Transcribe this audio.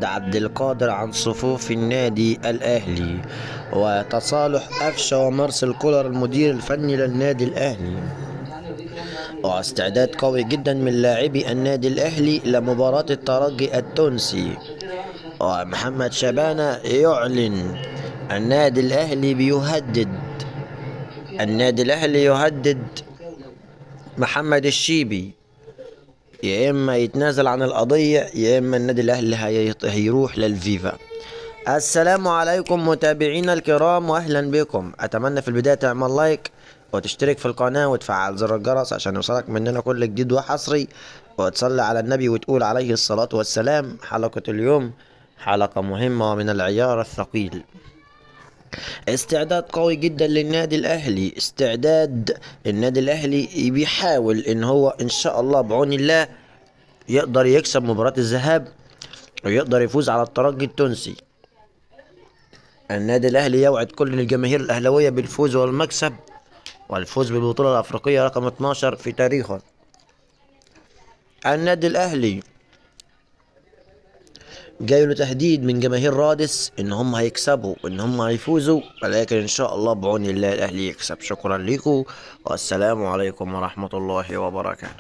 عبد القادر عن صفوف النادي الأهلي، وتصالح قفشة ومارسيل كولر المدير الفني للنادي الأهلي، واستعداد قوي جدا من لاعبي النادي الأهلي لمباراة الترجي التونسي. ومحمد شبانة يعلن النادي الأهلي بيهدد النادي الأهلي يهدد محمد الشيبي، يا إما يتنازل عن القضية يا إما النادي الأهلي هيروح للفيفا. السلام عليكم متابعينا الكرام واهلا بكم. اتمنى في البداية تعمل لايك وتشترك في القناة وتفعل زر الجرس عشان يوصلك مننا كل جديد وحصري، وتصلي على النبي وتقول عليه الصلاة والسلام. حلقة اليوم حلقة مهمة ومن العيار الثقيل. استعداد قوي جدا للنادي الاهلي، استعداد النادي الاهلي بيحاول ان هو ان شاء الله بعون الله يقدر يكسب مباراة الذهاب ويقدر يفوز على الترجي التونسي. النادي الاهلي يوعد كل الجماهير الاهلاويه بالفوز والمكسب والفوز بالبطوله الافريقيه رقم 12 في تاريخه. النادي الاهلي جاي له تهديد من جماهير رادس ان هم هيكسبوا وان هم هيفوزوا، ولكن ان شاء الله بعون الله الاهلي يكسب. شكرا لكم والسلام عليكم ورحمه الله وبركاته.